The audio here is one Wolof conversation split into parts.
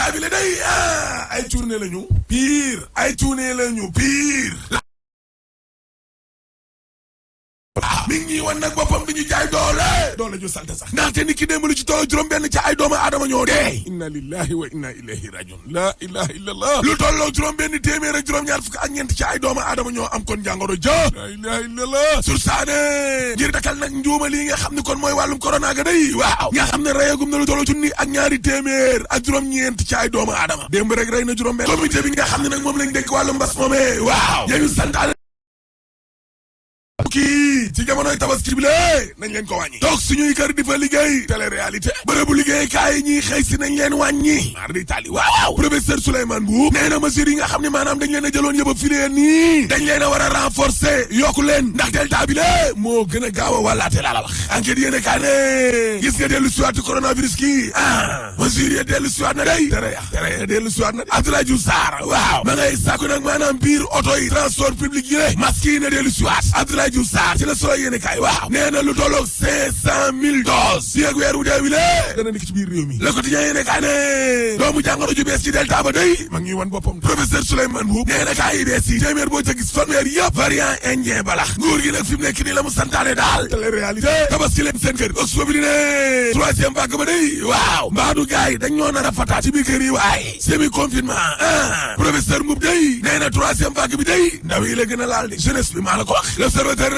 delta bi la day ay tournée lañu pire ay tournée lañu pire mi ngi wan nag boppam bi ñu jaay doole ju salte sax ndaxte nit ki démb lu ci toll juróom benn ci ay doomu aadama ñoo dee inna lillahi wa inna ilayhi rajiun la ilaha illallah lu tolloo juróom benn téeméer ak juróom-ñaar fukk ak ñeent ci ay doomu aadama ñoo am kon jàngoro ja la ilaha illallah sur saane ngir dakal nag njuuma lii nga xam ne kon mooy wàllum corona ga day waaw nga xam ne rayagum na lu tolloo junni ak ñaari téeméer ak juróom-ñeent ci ay doomu aadama démb rek rey na juróom benn comité bi nga xam ne nag moom lañ dénk wàllum mbas moomee waaw yañu santaane kii ci jamonoy tabaski bi lée nañ leen ko wàññi toog suñuy kër di fa liggéey télé réalité bërëbu liggéeykaay yi ñuy xëy si nañ leen wàññi mar di tali waaw professeur Souleymane Mboup nee na mesures yi nga xam ne maanaam dañ leen a jëloon yëpp a filee nii dañ leen a war a renforcer yokku leen ndax delta bi lée moo gën a gaaw a wàllaate laa la wax enquête yéene kaa ne gis nga dellu siwaat coronavirus kii mesures yi dellu siwaat na day tere dellu siwaat na Abdoulaye Diouf Sarr waaw ma ngay sàkku nag maanaam biir oto yi transport public yi ne masque yi na dellu siwaat Abdoulaye Diouf Sarr ci la solo yéene kaay waaw nee na lu tolloog 500,000 doses fii ak weer wu dee wi lée dana nekk ci biir réew mi Le Quotidien yéene kaay ne doomu jàngoro ju bees ci delta ba day ma ngi wan boppam professeur Souleymane Mboup nee na kaay yi bees yi téeméer boo ca gis fanweer yëpp variant indien balax nguur gi nag fi mu nekk nii la mu santaane daal télé réalité tabaski leen seen kër ox boobu di ne troisième vague ba day waaw mbaadu gars yi dañ ñoo nar a fataat ci biir kër yi waaye semi confinement professeur Mboup day nee na troisième vague bi day ndaw yi la gën a laal de jeunesse bi maa la ko wax l'observateur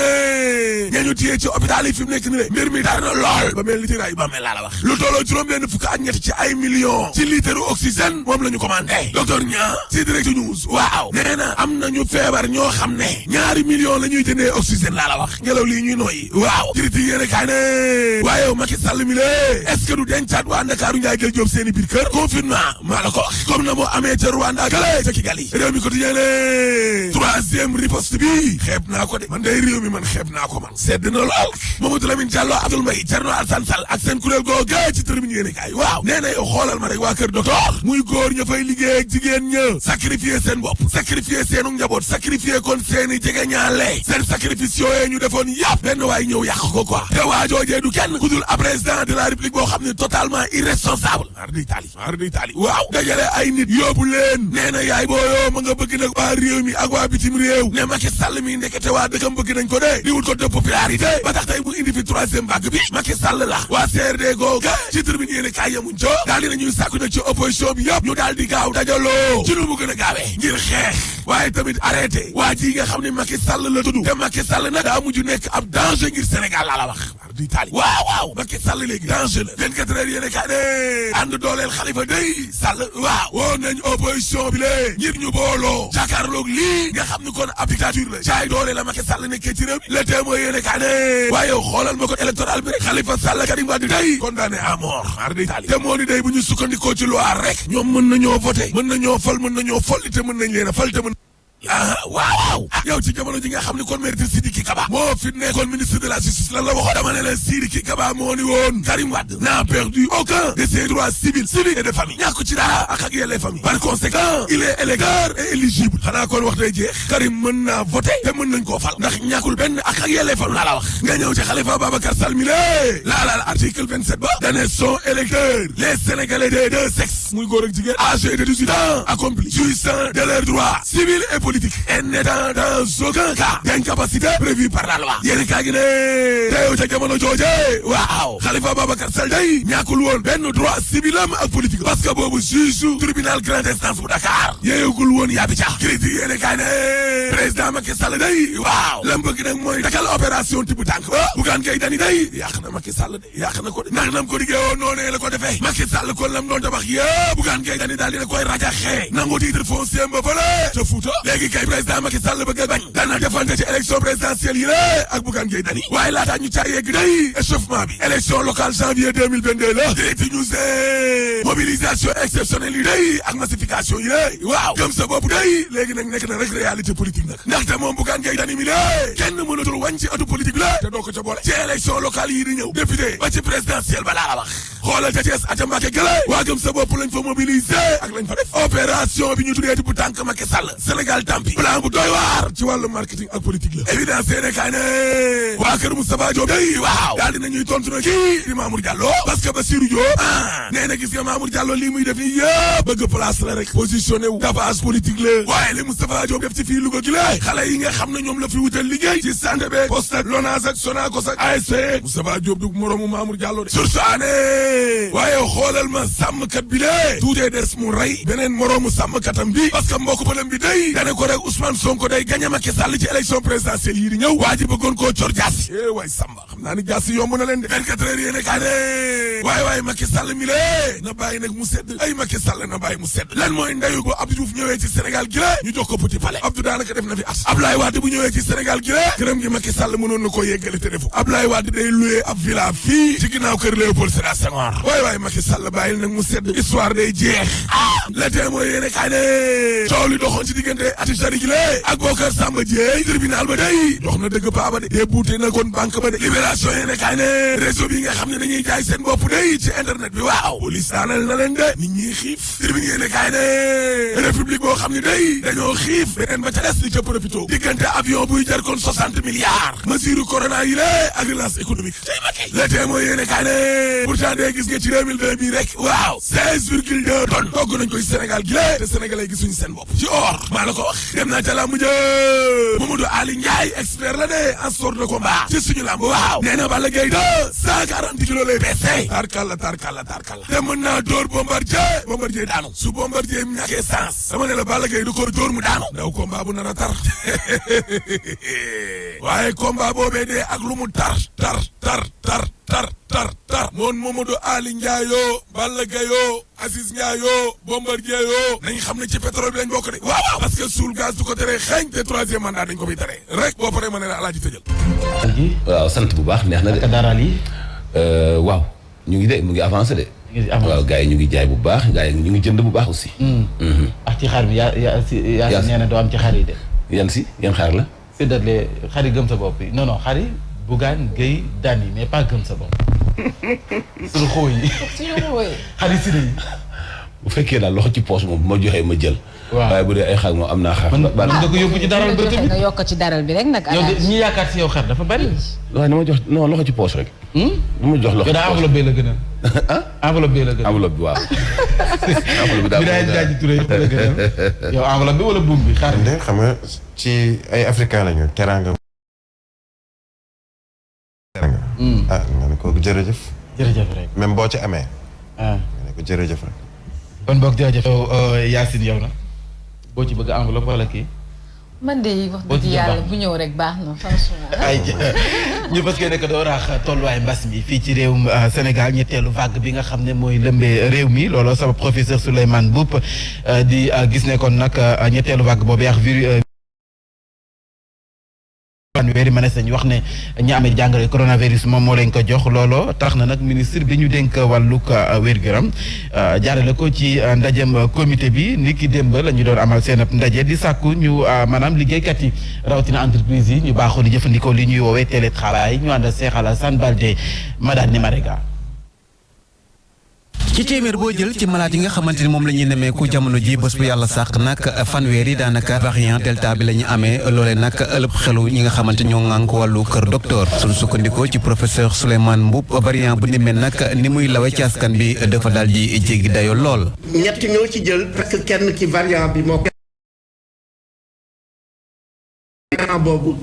ñañu téye ci hôpital yi fi mu nekk ni de mbir mi dar na lool ba mel ni tiraay ba mel laa la wax lu tolloo juróom-benn fukk ak ñett ci ay millions ci litre oxygène moom la ñu commandé docteur Niang ci direct news waaw nee na am nañu feebar ñoo xam ne ñaari millions la ñuy jëndee oxygène laa la wax ngelaw lii ñuy nooyi waaw critique yéene kaay ne waaye Macky Sall mi lée est-ce que du dencaat waa Ndakaaru Njaay jël Jóob seeni biir kër confinement maa la ko wax comme na moo amee ca Rwanda gale ca Kigali réew mi quotidien ne troisième riposte bi xeeb naa ko de man day réew mi man xeeb naa ko man sedd na lool Mamadou Lamine Diallo Abdoul Mbaye Thierno Alassane Sall ak seen kuréel googu ci tribune yéene kaay waaw nee na yow xoolal ma rek waa kër docteur muy góor ña fay liggéey ak jigéen ña sacrifier seen bopp sacrifier seenu njaboot sacrifier kon seeni jege ñaale seen sacrifice yooyee ñu defoon yàpp benn waay ñëw yàq ko quoi te waa joojee du kenn ku dul ab président de la république boo xam ne totalement irresponsable mar di Italie waaw dajale ay nit yóbbu leen nee na yaay booyoo ma nga bëgg nag waa réew mi ak waa bitim réew ne Macky Sall mi ndekete waa dëkkam bëgg nañ ko de di wut ko de popularité ba tax tey mu indi fi troisième vague bi Macky Sall la waa CRD googa ci tribune yéene kaay yamuñ co daal di nañuy sàkku nag ci opposition bi yëpp ñu daal di gaaw dajaloo ci nu mu gën a gaawee ngir xeex waaye tamit arrêté waa ji nga xam ne Macky Sall la tudd te Macky Sall nag daa mujj nekk ab danger ngir Sénégal laa la wax di Italie waaw Macky Sall léegi danger la 24 heures yéene kaay ne ànd dooleel Khalifa day Sall waaw woon nañ opposition bi lée ngir ñu booloo jàkkaarloog lii nga xam ne kon ab dictature la jaay doole la Macky Sall nekkee ci réew mi le témoin yéene kaay ne waaye xoolal ma code électoral bi rek Khalifa Sall Karim Wade day condamné à mort mar di Italie te moo ni day bu ñu sukkandikoo ci loi rek ñoom mën nañoo voté mën nañoo fal te mën nañ leen a fal te mën waaw yow ci jamono ji nga xam ne kon maître Sidiki Kaba moo fi nekkoon ministre de la justice lan la waxoon dama ne la Sidiki Kaba moo ni woon Karim Wade n'a perdu aucun de ses droits civils civiques et de famille ñàkku ci dara ak yellee famille par conséquent il est électeur et éligible xanaa kon wax day jeex Karim mën naa voté te mën nañ koo fal ndax ñàkkul benn ak yellee famille laa la wax nga ñëw ci Khalifa Babacar Sall mi lée laalaal article 27 ba dane sont électeurs les Sénégalais des deux sexes muy góor ak jigéen âgés de 18 ans accomplis jouissant de leurs droits civils et politique et n'étant dans aucun cas d'incapacité prévue par la loi yéeni kaa gi ne teew ca jamono jooje waaw Khalifa Babacar Sall day ñàkkul woon benn droit civil am ak politique parce que boobu juge tribunal grande instance bu Dakar yeeyugul woon yaabi ca critique yéeni kaa ne président Macky Sall day waaw lam bëgg nag mooy dakal opération tibb tànk ba Bougane Gueye Dany day yàq na Macky Sall de yàq na ko de ndax nam ko diggee woon noonee la ko defee Macky Sall kon lam doon tabax yëpp Bougane Gueye Dany daal dina koy rajaxee nangu titre foncier ba fële ca Fouta léegi kay président Macky Sall bëgg a bañ dana defante ci élection présidentielle yi la ak Bougane Gueye Dany waaye laataa ñu caa yegg day échauffement bi élection locale janvier 2022 la direct news de mobilisation exceptionnelle yi day ak massification yi la waaw gëm sa bopp day léegi nag nekk na rek réalité politique nag ndaxte moom Bougane Gueye Dany mi la kenn mënatul wàññi ci atu politique la te doo ko ca boole ci élection locale yi di ñëw député ba ci présidentielle ba laa la wax xoolal ca Thiès aca Mbàkke gële waa gëm sa bopp lañ fa mobiliser ak lañ fa def opération bi ñu tuddee bu tànk Macky Sall Sénégal tampi plan bu doy waar ci wàllu marketing ak politique la évidence yéene kaay ne waa kër Moustapha Diop day waaw daal dinañuy tontu na kii di Mamour Diallo parce que Bassirou Diop nee na gis nga Mamour Diallo lii muy def nii yëpp bëgg place la rek positionné wu tapage politique la waaye li Moustapha Diop def ci fii Louga gi la xale yi nga xam ne ñoom la fi wutal liggéey ci santé be poste ak LONASE ak Sonacos ak ASC Moustapha Diop du moroomu Mamour Diallo de sur saane waaye xoolal ma sàmmkat bi de tuutee des mu rey beneen moroomu sàmmkatam bi parce que mbokk pëlëm bi day dane ko rek Ousmane Sonko day gagné Macky Sall ci élection présidentielle yi di ñëw waa ji bëggoon koo cor jaasi waay Samba xam naa ni jaasi yomb na leen de 24 heures yéene kaa ne waaye Macky Sall mi lée na bàyyi nag mu sedd ay Macky Sall na bàyyi mu sedd lan mooy ndayu ko Abdou Diouf ñëwee ci Sénégal gi la ñu jox ko Petit Palais Abdou daanaka def na fi at Abdoulaye Wade bu ñëwee ci Sénégal gi la këram gi Macky Sall mënoon na koo yeggale te defu Abdoulaye Wade day loué ab villa fii ci ginnaaw kër Léopold Sédar Senghor waaye Macky Sall bàyyil nag mu sedd histoire day jeex la tee mooy yéene kaa ne coow li doxoon ci diggante Ati Sari gi la ak Bokar Samba Dièye tribunal ba day jox na dëgg paa ba de buute na kon banque ba de libération yéene kaa ne réseau bi nga xam ne dañuy jaay seen bopp day ci internet bi waaw police daanal na leen de nit ñi xiif tribune yéene kaay ne république boo xam ne day dañoo xiif beneen ba ca des di ca profito diggante avion buy jar kon 60 milliards mesure corona yi la ak relance économique tey ma kay le témoin yéene kaay ne pourtant day gis nga ci 2002 bi rek waaw 16,2 tonnes togg nañ koy Sénégal gi la te sénégalais gisuñu seen bopp ci or maa la ko wax dem naa ca làmb ja Mamadou Ali Ndiaye expert la de en sport de combat ci suñu làmb waaw nee na Balla Gaye 140 kilos lay peese tarkalla te mën naa dóor Bombardier daanu su Bombardier mu ñàkkee sens dama ne la Balla Gaye du ko dóor mu daanu ndaw combat bu nar a tar waaye combat boobee dee ak lu mu tar moon Mamadou Ali Ndiaye yoo Balla Gaye yoo Aziz Ndiaye yoo Bombardier yoo nañ xam ne ci pétrole bi lañ bokk de waaw parce que suul gaz du ko teree xeeñ te troisième mandat dañ ko fiy teree rek boo paree ma ne la alaaji tëjal waaw sant bu baax neex na de daral yi waaw ñu ngi de mu ngi avancé de waaw gars yi ñu ngi jaay bu baax gars yi ñu ngi jënd bu baax aussi ak ci xar bi yaa si nee na doo am ci xar yi de yan xaar la séddale xar yi gëm sa bopp yi non xar yi Bougane Gueye Dany mais pas gëm sa bopp suñu xoo yi xar yi sida yi bu fekkee daal loxo ci poche moom bu ma joxee ma jël waaye bu dee ay xar moom am naa xar man nga ko yóbbu ci daral ba tamit nga yokk ci daral bi rek nag ñi yaakaar si yow xar dafa bari waaye dama jox non loxo ci poche rek du ma jox loxo daa enveloppe bee la gën a enveloppe bee la gën a enveloppe bi waaw enveloppe bi daal daaji turé la gën a yow enveloppe bi wala buum bi xar de xam nga ci ay africain lañu teranga nga ne ko jërëjëf rek même boo ci amee nga ne ko jërëjëf rek kon boog jërëjëf Yacine yow na boo ci bëgg enveloppe wala kii man de wax dëgg yàlla bu ñëw rek baax na franchement. ay ñu parce que nekk doo raax tolluwaay mbas mi fii ci réewum Sénégal ñetteelu vague bi nga xam ne mooy lëmbee réew mi looloo sama professeur Souleymane Mboup di gis ne kon nag ñetteelu vague boobu ak fanweeri mënees nañu wax ne ñi amee jàngoro coronavirus moom moo leen ko jox looloo tax na nag ministre bi ñu dénk wàllug wér-gu-yaram jaarale ko ci ndajem comité bi ni ki démb la ñu doon amal seen ndaje di sàkku ñu maanaam liggéeykat yi rawatina entreprise yi ñu baaxoo di jëfandikoo li ñuy woowee télétravail ñu ànd Cheikh Alassane Baldé Madani Marega ci téeméer boo jël ci malade yi nga xamante ni moom la ñuy nemmeeku jamono ji bés bu yàlla sàq nag fanweer yi daanaka variant delta bi la ñu amee loolee nag ëllëg xelu ñi nga xamante ñoo ŋànk wàllu kër docteur suñu sukkandikoo ci professeur Souleymane Mboup variant bu ni mel nag ni muy lawe ci askan bi dafa daal di jéggi dayo lool. ñett ñoo ci jël presque kenn ci variant bi moo variant boobu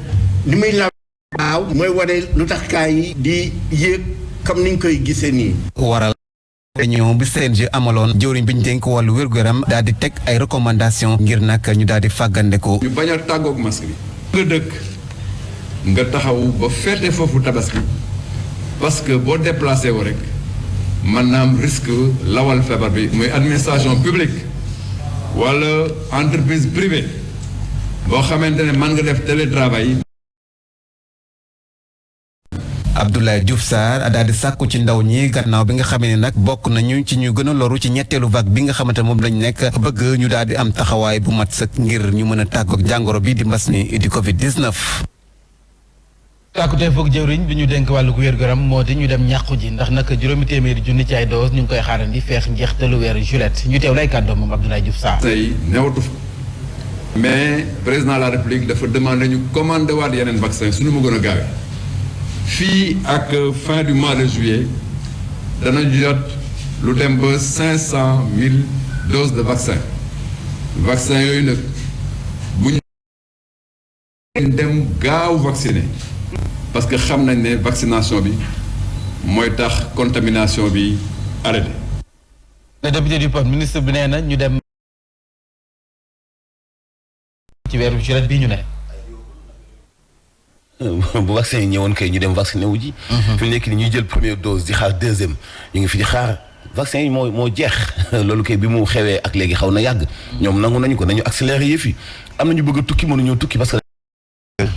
ni muy lawe waaw mooy wane lu tax kaa yi di yéeg comme niñ koy gisee nii. waral réunion bi CNG amaloon jëwriñ bi ñu dénk wàllu wér-gu-yaram daal di teg ay recommandation ngir nag ñu daal di fàggandeku. ñu bañ a tàggoog masque bi. nga dëkk nga taxaw ba feete foofu tabaski parce que boo déplacé wu rek mën naa am risque lawal feebar bi muy administration publique wala entreprise privée boo xamante ne mën nga def télétravail. Abdoulaye Diouf Sarr daal di sàkku ci ndaw ñi gannaaw bi nga xamee ne nag bokk nañu ci ñu gën a loru ci ñetteelu vague bi nga xamante moom lañ nekk bëgg ñu daal di am taxawaay bu mat sëkk ngir ñu mën a tàggoog jàngoro bi di mbas mi di Covid 19. tàkkutee foog jëwriñ bi ñu dénk wàllu wér-gu-yaram moo di ñu dem ñàqu ji ndax nag 800 junni ci ay doses ñu ngi koy xaarandi feex njeextalu weeru juillet ñu teew lay kàddoom moom Abdoulaye Diouf Sarr. tey newatu fa mais président de la république dafa demandé ñu commandé waat yeneen vaccin suñu ma gën a gaawee fii ak fin du mois de juillet dana jot lu dem ba 500,000 doses de vaccin yooyu nag bu ñu dem gaaw vacciné parce que xam nañ ne vaccination bi mooy tax contamination bi arrêté. le député du peuple ministre bi nee na ñu dem ci weeru juillet bii ñu ne. bu vaccin yi ñëwoon kay ñu dem vacciné wu ji. fi mu nekk nii ñuy jël première dose di xaar deuxième ñu ngi fi di xaar vaccin yi moo jeex loolu kay bi mu xewee ak léegi xaw na yàgg. ñoom nangu nañu ko nañu accéléré yëf yi am na ñu bëgg a tukki mënuñoo tukki parce que.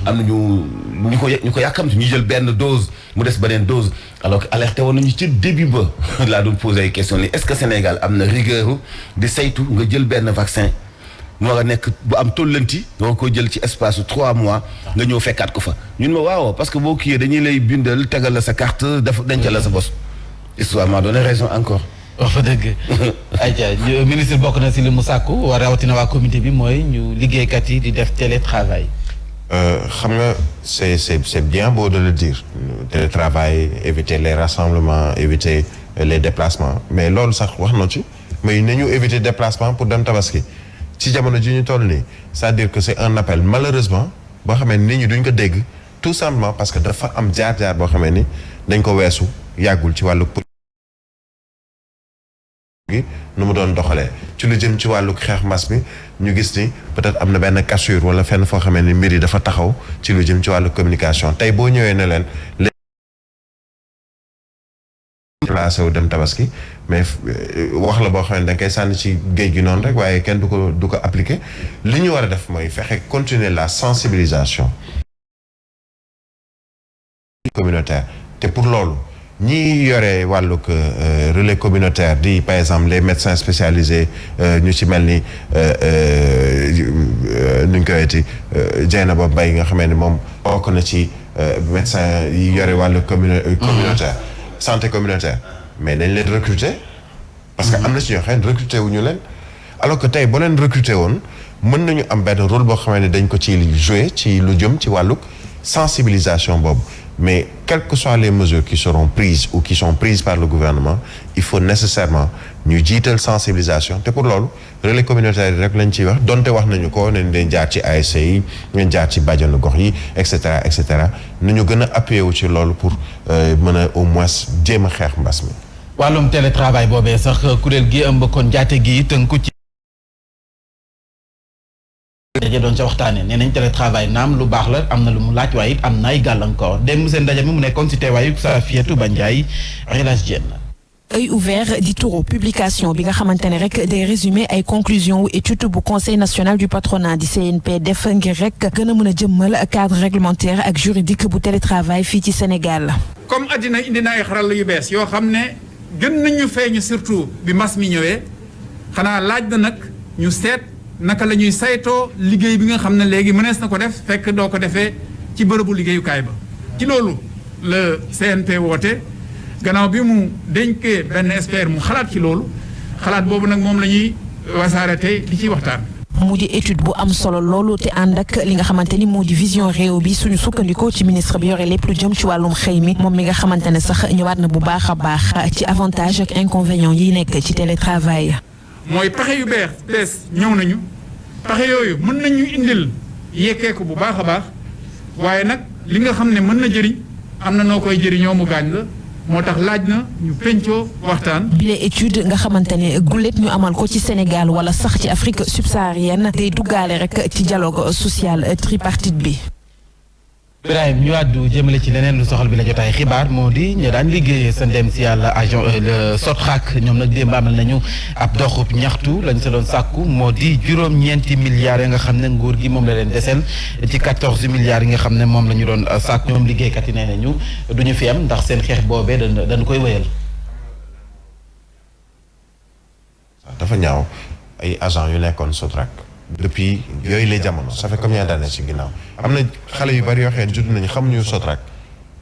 am na ñu ko yàkkamti ñu jël benn dose mu des beneen dose alors que alerté woon nañu ci début ba laa doon posé ay question ni est-ce que Sénégal am na rigueur di saytu nga jël benn vaccin mu war a nekk bu am tollanti nga ko jël ci espace 3 mois nga ñëw fekkaat ko fa ñun ma waaw parce que boo kiiyee dañuy lay bindal tegal la sa carte def dencal la sa bos histoire m'a donné raison encore. wax fa dëgg. ayca ministre bokk na si li mu sàkku waa rawatina waa comité bi mooy ñu liggéeykat yi di def télétravail. xam nga c'est bien beau de le dire télétravail éviter les rassemblements éviter les déplacements mais loolu sax wax na ci mais nañu éviter déplacement pour dem tabaski ci jamono ji ñu toll nii c'est-à-dire que c'est un appel malheureusement boo xamee nit ñi duñ ko dégg tout simplement parce que dafa am jaar-jaar boo xamee ni dañ ko weesu yàggul ci wàllu gi nu mu doon doxalee ci lu jëm ci wàllu xeex mbas mi ñu gis ni peut-être am na benn cassure wala fenn foo xamee ni mbir yi dafa taxaw ci lu jëm ci wàllu communication tey boo ñëwee ne leen placé wu dem tabaski mais wax la boo xam ne da nga koy sànni ci géej gi noonu rek waaye kenn du ko appliquer li ñu war a def mooy fexe continuer la sensibilisation communautaire te pour loolu ñi yore wàllug relais communautaire di par exemple les médecins spécialisés ñu ci mel ni nuñ koy weeti Dieynaba Mbaye nga xamee ni moom bokk na ci médecin yi yore wàllu communautaire santé communautaire mais dañ leen recruter parce que am na ci ñoo xam ne recruter wu ñu leen alors que tey boo leen recruter woon mën nañu am benn rôle boo xamee ne dañ ko ci jouer ci lu jëm ci wàllug sensibilisation boobu mais quelles que soient les mesures qui seront prises ou qui sont prises par le gouvernement il faut nécessairement ñu jiital sensibilisation te pour loolu relais communautaire yi rek lañ ciy wax donte wax nañu ko ne dañ jaar ci ASC yi ngeen jaar ci bàjjanu gox yi et cetera nu ñu gën a appuyé wu ci loolu pour mën a au moins jéem a xeex mbas mi. wàllum télétravail boobee sax kuréel gi ëmb kon jaate gi tënku ci. daje doon ca waxtaanee nee nañ télétravail naam lu baax la am na lu mu laaj waaye it am na ay gàllankoor dem seen ndaje mi mu nekkoon ci teewaayu Safiatou Ba Ndiaye Relage Diène. œil ouvert di turu publication bi nga xamante ne rek day résumé ay conclusions wu étude bu conseil national du patronat di CNP def ngir rek gën a mën a jëmmal cadre réglementaire ak juridique bu télétravail fii ci Sénégal. comme àddina indi na ay xarala yu bees yoo xam ne gën nañu feeñu surtout bi mbas mi ñëwee xanaa laaj na nag ñu seet naka la ñuy saytoo liggéey bi nga xam ne léegi mënees na ko def fekk doo ko defee ci bërëbu liggéeyukaay ba. ci loolu la CNP woote. gannaaw bi mu dénkee benn expert mu xalaat ci loolu xalaat boobu nag moom la ñuy wasaare tey di ciy waxtaan. mu di étude bu am solo loolu te ànd ak li nga xamante ni moo di vision réew bi suñu sukkandikoo ci ministre bi yore lépp lu jëm ci wàllum xëy mi moom mi nga xamante ne sax ñëwaat na bu baax a baax ci avantage ak inconvénient yi nekk ci télétravail. mooy pexe yu bees ñëw nañu pexe yooyu mën nañu indil yekkeeku bu baax a baax waaye nag li nga xam ne mën na jëriñ am na noo koy jëriñoo mu gaañ la. moo tax laaj na ñu pencoo waxtaan. bile étude nga xamante ne gulet ñu amal ko ci Sénégal wala sax ci Afrique subsaharienne day duggaale rek ci dialogue social tripartite bi. Ibrahima ñu àddu jëmale ci leneen lu soxal bi la jotaay xibaar moo di ñu daan liggéeyee sa ndem si yàlla agent le Sotrac ñoom nag démb amal nañu ab doxub ñaxtu lañ sa doon sàkku moo di juróom-ñeenti milliards yi nga xam ne nguur gi moom la leen desel ci 14 milliards yi nga xam ne moom la ñu doon sàkku ñoom liggéeykat yi nee nañu du ñu fi am ndax seen xeex boobee dañ koy wéyal. dafa ñaaw ay agent yu nekkoon Sotrac. depuis yooyu les jamono ça fait combien d'années ci ginnaaw am na xale yu bari yoo xam ne judd nañu xamuñu Sotrac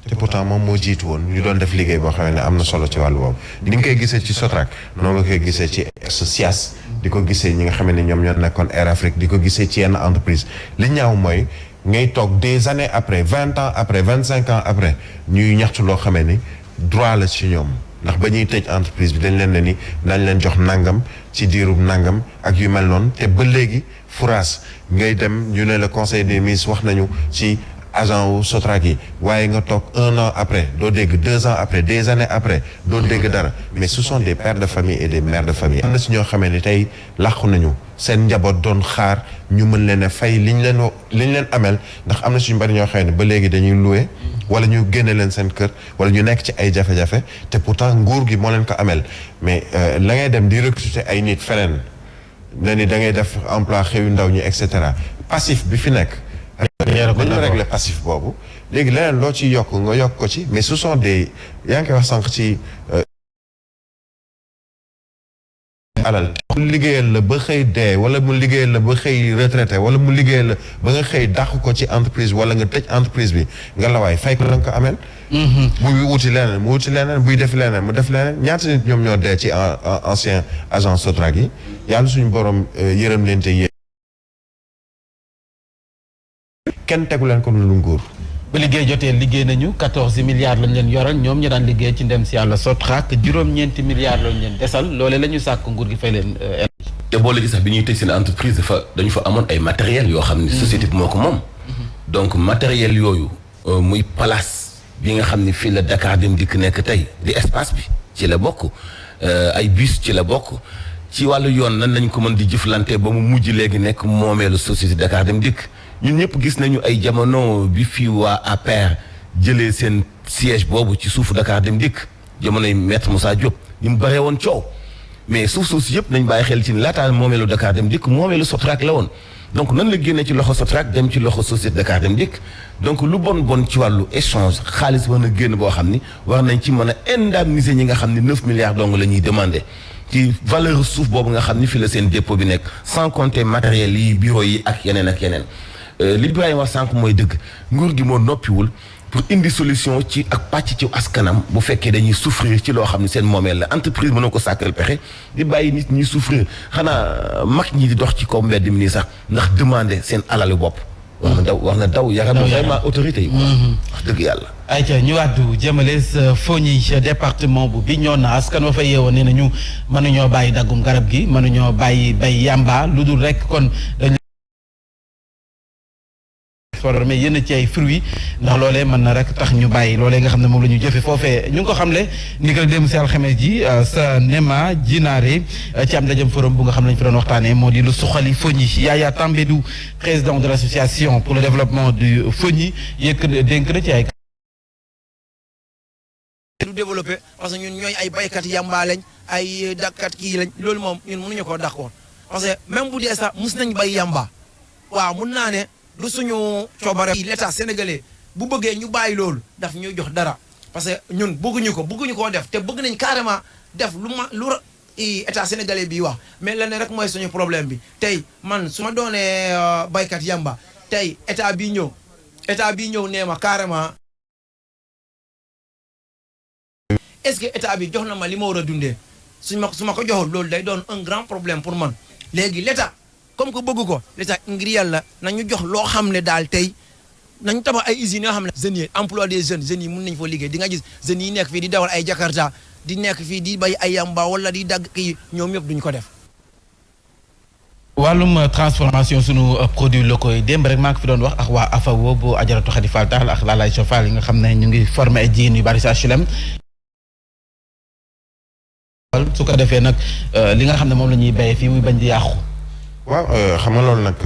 te pourtant moom moo jiitu woon ñu doon def liggéey boo xam ne am na solo ci wàllu boobu ni nga koy gisee ci Sotrac noonu nga koy gisee ci SIAS di ko gisee ñi nga xam ne ñoom ñoo nekkoon Air Afrique di ko gisee ci yenn entreprise li ñaaw mooy ngay toog des années après 20 ans après 25 ans après ñuy ñaxtu loo xamee ni droit la ci ñoom ndax ba ñuy tëj entreprise bi dañ leen ne ni dañ leen jox nangam ci diirub nangam ak yu mel noonu te ba léegi furaas ngay dem ñu ne le conseil des ministres wax nañu ci agent wu Sotrac yi waaye nga toog 1 an après doo dégg 2 ans après des années après doo dégg dara mais ce sont des pères de famille et des mères de famille am na si ñoo xamee ni tey làqu nañu seen njaboot doon xaar ñu mën leen a fay liñ leen amel ndax am na suñu bari ñoo xam ne ba léegi dañuy loué wala ñu génne leen seen kër wala ñu nekk ci ay jafe-jafe te pourtant nguur gi moo leen ko amel mais la ngay dem di recruter ay nit feneen ne ni da ngay def emploi xëyu ndaw ñi et cetera passif bi fi nekk dañu régler passif boobu léegi leneen loo ci yokk nga yokk ko ci mais ce sont des yaa ngi koy wax sànq ci alal mu liggéeyal la ba xëy dee wala mu liggéeyal la ba xëy retraité wala mu liggéeyal la ba nga xëy dàq ko ci entreprise wala nga tëj entreprise bi nga la waay fay ko la nga ko ameel buy wuti leneen mu wuti leneen buy def leneen mu def leneen ñaata nit ñoom ñoo dee ci ancien agent Sotrac yi yàlla suñu borom yërëm leen te yéen kenn tegu leen ko lu nguur ba liggéey jotee liggéey nañu 14 milliards lañ leen yoral ñoom ñu daan liggéey ci ndem si yàlla Sotrac juróom-ñeenti milliards lañ leen desal loole la ñu sàkk nguur gi fay leen. te boole gi sax bi ñuy tëj seen entreprise dañu fa amoon ay matériel yoo xam ne société bi moo ko moom. donc matériel yooyu muy place bi nga xam ne fii la Dakar Dem Dikk nekk tey di espace bi ci la bokk ay bus ci la bokk ci wàllu yoon nan lañ ko mën di jëflante ba mu mujj léegi nekk moomeelu société Dakar Dem Dikk. ñun ñëpp gis nañu ay jamono bi fii waa APR jëlee seen siège boobu ci suufu Dakar Dem Dikk jamonoy maître Moussa Diop ñu mu baree woon coow mais suuf si yëpp nañ bàyyi xel ci ni laataa moomeelu Dakar Dem Dikk moomeelu Sotrac la woon donc nan la génnee ci loxo Sotrac dem ci loxo société Dakar Dem Dikk donc lu bon ci wàllu échange xaalis war na génn boo xam ni war nañ ci mën a indemniser ñi nga xam ni 9 milliards dong la ñuy demandé ci valeur suuf boobu nga xam ni fii la seen dépôt bi nekk sans compter matériel yi bureau yi ak yeneen ak yeneen. li Ibrahima wax sànq mooy dëgg nguur gi moo noppiwul pour indi solution ci ak pàcc ci askanam bu fekkee dañuy souffrir ci loo xam ne seen moomeel la entreprise mën na ko sàkkal pexe di bàyyi nit ñuy souffrir xanaa mag ñi di dox ci kaw mbedd mi nii sax ndax demander seen alalu bopp. wax na daw yaram vraiment autorité yi. wax dëgg yàlla. ayca ñu wàddu jëmale sa Fogny département bu Bignona askan wa fa yeewoo nee nañu mënuñoo bàyyi daggum garab gi mënuñoo bàyyi bay yamba lu dul rek kon dañu mais yénn ci ay fruits ndax loolee mën na rek tax ñu bàyyi loolee nga xam ne moom la ñu jëfe foofee ñu ngi ko xamle ni ko dem si alxames ji sa Nema Jinaare ci am ndajam forum bu nga xam ne lañu fi doon waxtaanee moo di lu suqali Fogny Yaya Tambédou président de l'association pour le développement du Fogny yëkk dénk na ci ay du développé parce que ñun ñooy ay baykat yamba lañ ay dakkat kii lañ loolu moom ñun mënuñu ko d'accord parce que même bu dee sax mus nañ bay yamba waaw mun naa ne du suñu coobare l'état sénégalais bu bëggee ñu bàyyi loolu daf ñuy jox dara parce que ñun bëgguñu koo def te bëgg nañ carrément def lu état sénégalais bi wax mais leneen rek mooy suñu problème bi tey man su ma doonee baykat yamba tey état bi ñëw nee ma carrément est-ce que état bi jox na ma li ma war a dundee su ma ko joxul loolu day doon un grand problème pour man léegi l'état comme que bëgg ko l'état ngir yàlla nañu jox loo xam ne daal tey nañu tabax ay usines yoo xam ne jeunes yi emploi des jeunes yi mun nañu fa liggéey di nga gis jeunes yi nekk fii di dawal ay Jakarta di nekk fii di bay ay yamba wala di dagg kii ñoom ñëpp duñu ko def. wàllum transformation sunu produits locaux yi démb rek maa ngi fi doon wax ak waa AFAO bu Ajaratu Khady Fall Tall ak Lalaye Fall yi nga xam ne ñu ngi former ay jigéen yu bari sa HLM. su ko defee nag li nga xam ne moom la ñuy béyee fii muy bañ di yàqu. waaw xam nga loolu nag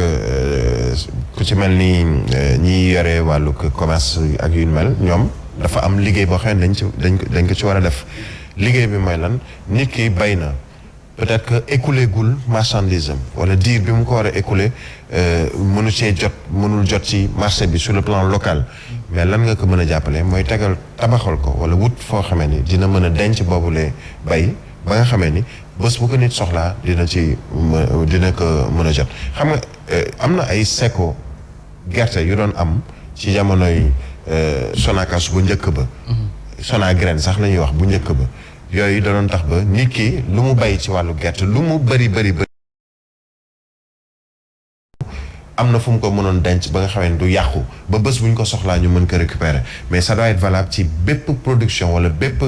ku ci mel ni ñi yore wàllu commerce ak yu mel ñoom dafa am liggéey boo xam ne dañ ko ci war a def liggéey bi mooy lan nit ki bay na peut-être que écoulé gul marchandise am wala diir bi mu ko war a écoulé mënul jot ci marché bi sur le plan local mais lan nga ko mën a jàppale mooy tabaxal ko wala wut foo xamee ni dina mën a denc boobule bay ba nga xamee ni bés bu ko nit soxlaa dina ko mën a jot xam nga am na ay seko gerte yu doon am ci jamonoy Sonacos bu njëkk ba. Sonagraine sax la ñuy wax bu njëkk ba. yooyu da doon tax ba nit ki lu mu bay ci wàllu gerte lu mu bëri am na fu mu ko mënoon denc ba nga xamee ne du yàqu ba bés bu ñu ko soxlaa ñu mën ko récupérer mais ça doit être valable ci bépp production wala bépp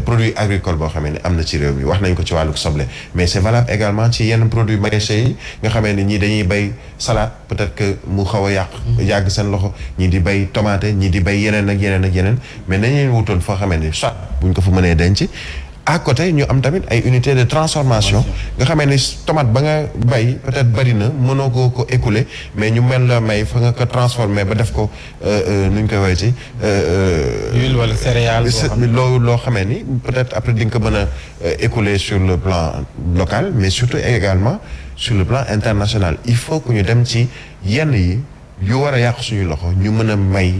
produit agricole boo xamee ne am na ci réew mi wax nañ ko ci wàllu soble mais c'est valable également ci yenn produits maraîchers yi nga xamee ne ñii dañuy bay salade peut-être que mu xaw a yàgg seen loxo ñii di bay tomate ñii di bay yeneen ak yeneen mais nañ leen wutoon foo xamee ne soit bu ñu ko fa mënee denc à côté ñu am tamit ay unités de transformation nga xamee ni tomate ba nga bay peut-être bari na mënoo ko écouler mais ñu mel la may fa nga ko transformer ba def ko nu ñu koy woowee ci huile wala céréales loo xamee ni peut-être après di nga ko mën a écouler sur le plan local mais surtout également sur le plan international il faut que ñu dem ci yenn yi yu war a yàq suñu loxo ñu mën a may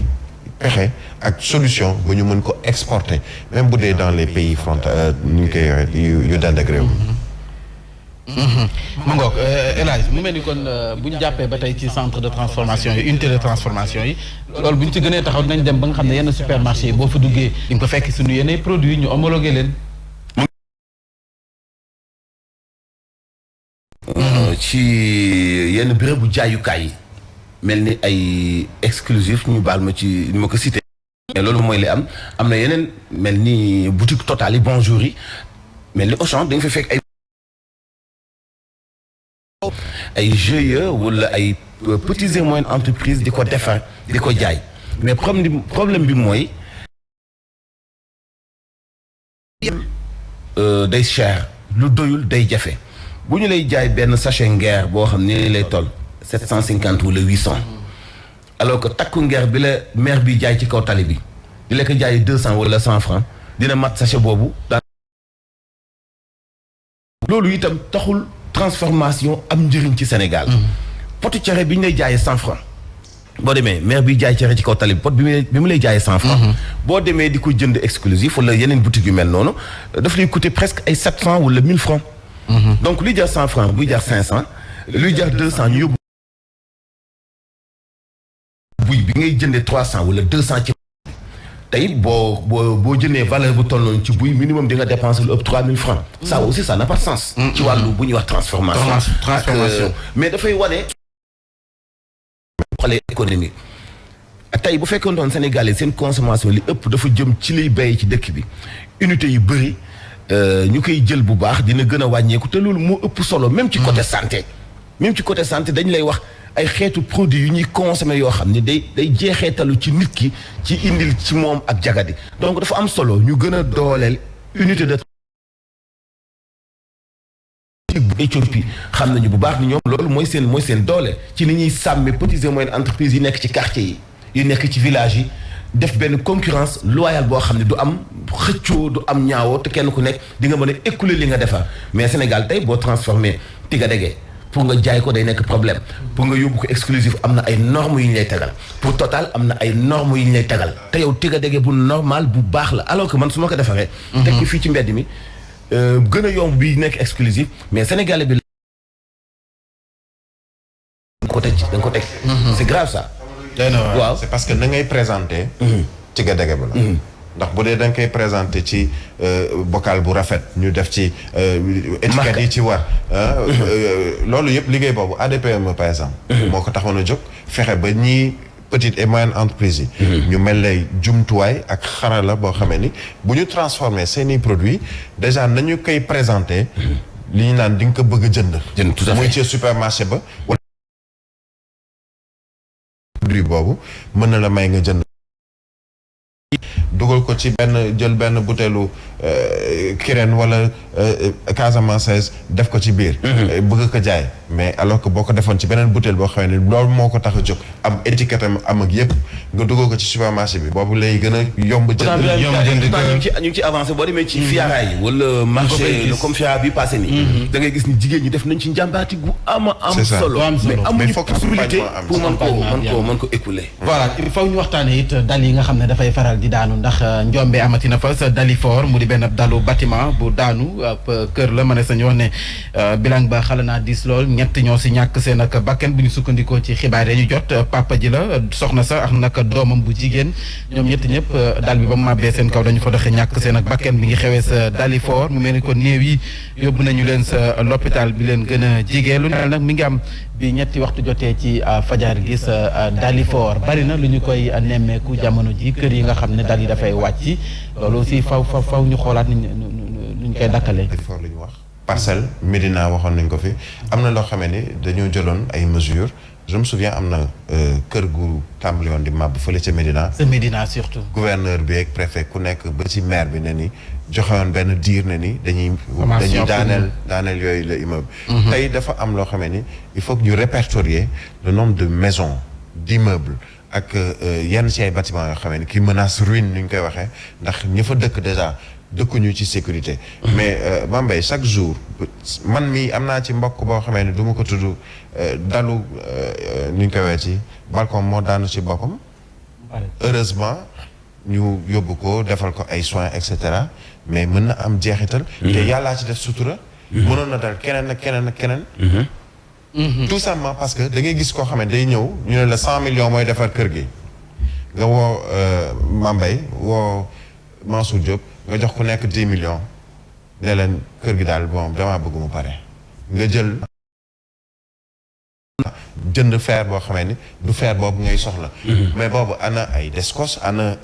pexe ak solution ba ñu mën ko exporter même bu dee dans les pays nu ñu koy yu dend ak réew ma ngoog El Hadj mu mel ni kon bu ñu jàppee ba tey ci centre de transformation yi unité de transformation yi loolu bu ñu ci gënee taxaw nañ dem ba nga xam ne yenn supermarché yi boo fa duggee di nga ko fekk suñu yenn produits ñu homologué leen. ci yenn bérébu jaayukaay yi. mel ni ay exclusif ñu baal ma ci ni ma ko cité. mais loolu mooy li am na yeneen mel ni boutique Total yi Bonjour yi mel ni Auchan dañ fa fekk ay GIE wala ay petites et moyennes entreprises di ko defar di ko jaay mais problème bi mooy day cher lu doyul day jafe bu ñu lay jaay benn sachet ngeer boo xam ni lay toll 750 wala 800 alors que takku ngeer bi la maire bi jaay ci kaw tali bi di la ko jaay 200 wala 100 francs dina mat sachet boobu daan loolu itam taxul transformation am njëriñ ci Sénégal potu cere bi ñu lay jaayee 100 francs boo demee maire bi jaay cere ci kaw tali bi pot bi mu lay jaayee 100 francs boo demee di ko jënd exclusif wala yeneen boutique yu mel noonu daf lay coûter presque ay 700 wala 1000 francs donc luy jar 100 francs buy jar 500 luy jar 200 ñu yóbbu buy bi ngay jëndee 300 wala 200 ci tey boo jëndee valeur bu toll noonu ci buy minimum di nga dépenser lu ëpp 3000 francs ça aussi ça n'a pas de sens ci wàllu bu ñuy wax transformation mais dafay wane xale économique tey bu fekkoon doon Sénégalais seen consommation li ëpp dafa jëm ci liy bay ci dëkk bi unité yu bëri ñu koy jël bu baax dina gën a wàññeeku te loolu moo ëpp solo même ci côté santé dañ lay wax ay xeetu produits yu ñuy consommer yoo xam ne day jeexeetalu ci nit ki ci indil ci moom ak jagadi donc dafa am solo ñu gën a dooleel unité de Éthiopie xam nañu bu baax ni ñoom loolu mooy seen doole ci ni ñuy sàmme petites et moyennes entreprises yi nekk ci quartier yi nekk ci village yi def benn concurrence loyale boo xam ne du am xëccoo du am ñaawoo te kenn ku nekk di nga mën a écouler li nga defar mais Sénégal tey boo transformé tiga dege pour nga jaay ko day nekk problème pour nga yóbbu ko exclusif am na ay normes yu ñu lay tegal pour Total am na ay normes yu ñu lay tegal te yow tiga dege bu normal bu baax la alors que man su ma ko defaree teg ko fii ci mbedd mi gën a yomb bi nekk exclusif mais Sénégalais bi da nga ko teg c'est grave ça waaw c'est parce que na ngay présenter tiga dege ba la ndax bu dee da nga koy présenté ci bocal bu rafet ñu def ci étiquette yi ci war loolu yëpp liggéey boobu ADPME par exemple moo ko taxoon a jóg fexe ba ñii petite et moyenne entreprise yi ñu mel lay jumtuwaay ak xarala boo xamee ni bu ñu transformé seeni produits déjà nañu koy présenté li ñu naan di nga ko bëgg a jënd tout à fait muy ci supermarché ba wala produit boobu mën na la may nga jënd dugal ko ci jël benn butéelu Kirène wala Casamance def ko ci biir bëgg ko jaay mais alors que boo ko defoon ci beneen butéel boo xam ne loolu moo ko tax a jóg am étiquette am ak yëpp nga dugal ko ci supermarché bi boobu lay gën a yomb jënd ñu ngi ci avancé boo demee ci fiara yi wala marché comme fiara bi passé nii da ngay gis ni jigéen ñi def nañ ci njàmbaati gu am solo mais amuñu possibilité pour mën ko écouler voilà il faut ñu waxtaane it dal yi nga xam ne dafay faral di daanu ndax ndax njombe amatina fa sa Dalifort mu di benn dalu bâtiment bu daanu ab kër la ma ne sañu wax ne bilang ba xala naa diis lool ñett ñoo si ñàkk seen ak bakken bu ñu sukkandikoo ci xibaar yi ñu jot papa ji la soxna sa ak nag doomam bu jigéen ñoom ñett ñëpp dal bi ba mu màbbee seen kaw dañu fa doxe ñàkk seen ak bakken bi ngi xewee sa Dalifort mu mel ni ko néew yi yóbbu nañu leen sa l'hôpital bi leen gën a jigee lu ne nag mi ngi am bi ñetti waxtu jotee ci fajar gi sa Dalifort bari na lu ñu koy nemmeeku jamono ji kër yi nga xam ne dal yi dafay wàcc loolu aussi faw ñu xoolaat ni ñu koy dakkalee. Dalifort la ñu wax Parcelles Médina waxoon nañ ko fi am na loo xamee ni dañoo jëloon ay mesures je me souviens am na kër gu tàmbali woon di màbb fële ca Médina. sa Médina surtout. gouverneur bi ak préfet ku nekk ba ci maire bi ne ni joxewoon benn diir ne ni dañuy daaneel yooyu la immeuble. tey dafa am loo xamee ni il faut que ñu répertorier le nombre de maisons d'immeubles ak yenn ci ay bâtiments yoo xamee ni qui menace ruine ni ñu koy waxee ndax ñi fa dëkk déjà dëkkuñu ci sécurité. mais Bambey chaque jour man mi am naa ci mbokk boo xamee ni du ma ko tudd dalu ni ñu koy waxee ci balcon moo daanu ci boppam. heureusement ñu yóbbu ko defal ko ay soins et cetera mais mën na am jeexital. te yàllaa ci def sutura. mënoon na dal keneen ak keneen ak keneen. tout simplement parce que da ngay gis koo xam ne day ñëw ñu ne la 100 millions mooy defar kër gi nga woo Mambay woo Mansour Diop nga jox ku nekk 10 millions ne leen kër gi daal bon damaa bëgg mu pare nga jënd fer boo xamee ni du fer boobu ngay soxla. mais boobu ana ay descos ana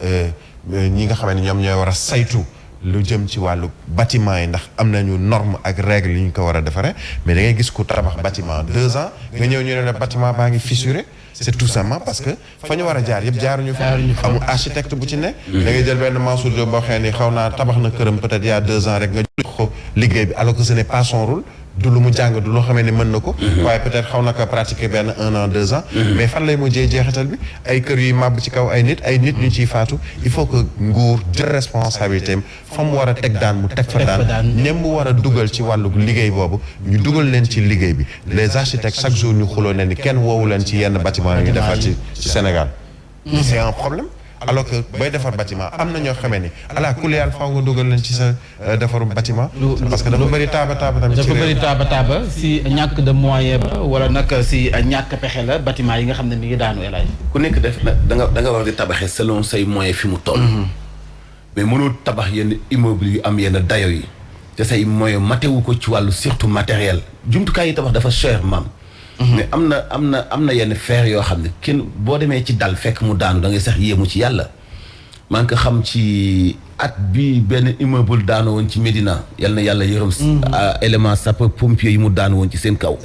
ñi nga xamee ni ñoom ñooy war a saytu lu jëm ci wàllu bâtiment yi ndax am nañu norme ak règle yi ñu ko war a defaree mais da ngay gis ku tabax bâtiment 2 ans nga ñëw ñu ne la bâtiment baa ngi fissuré c'est tout simplement parce que fa ñu war a jaar yëpp jaaruñu fa amul architecte bu ci ne da ngay jël benn Mansour Diop boo xam ne xaw naa tabax na këram peut-être il y a 2 ans rek nga jox ko liggéey bi alors que ce n'est pas son rôle du lu mu jàng du loo xamee ni mën na ko waaye peut-être xaw na ko pratiquer benn 1 an 2 ans mais fan lay mujjee jeexital bi ay kër yuy màbb ci kaw ay nit ñu ciy faatu il faut que nguur jël responsabilité am fa mu war a teg daan mu teg fa daan ñem mu war a dugal ci wàllu liggéey boobu ñu dugal leen ci liggéey bi les architectes chaque jour ñu xuloo ne ni kenn woowu leen ci yenn bâtiment yi ñu defar ci Sénégal c'est un problème alors que booy defar bâtiment am na ñoo xamee ni ala kulli yàlla faaw nga dugal leen ci sa defarum bâtiment parce que dafa bëri taaba tamit dafa bëri taaba si ñàkk de moyen ba wala nag si ñàkk pexe la bâtiment yi nga xam ne mi ngi daanu elay ku nekk def na da nga war di tabaxee selon say moyen fi mu toll mais mënoo tabax yenn immeuble yu am yenn dayo yi te say moyen matewu ko ci wàllu surtout matériel jumtukaay yi tabax dafa cher maam mais am na yenn fer yoo xam ne kenn boo demee ci dal fekk mu daanu da ngay sax yéemu ci yàlla maa ngi ko xam ci at bi benn immeuble daanu woon ci Médina yal na yàlla yërëm élément sapeur pompier yi mu daanu woon ci seen kaw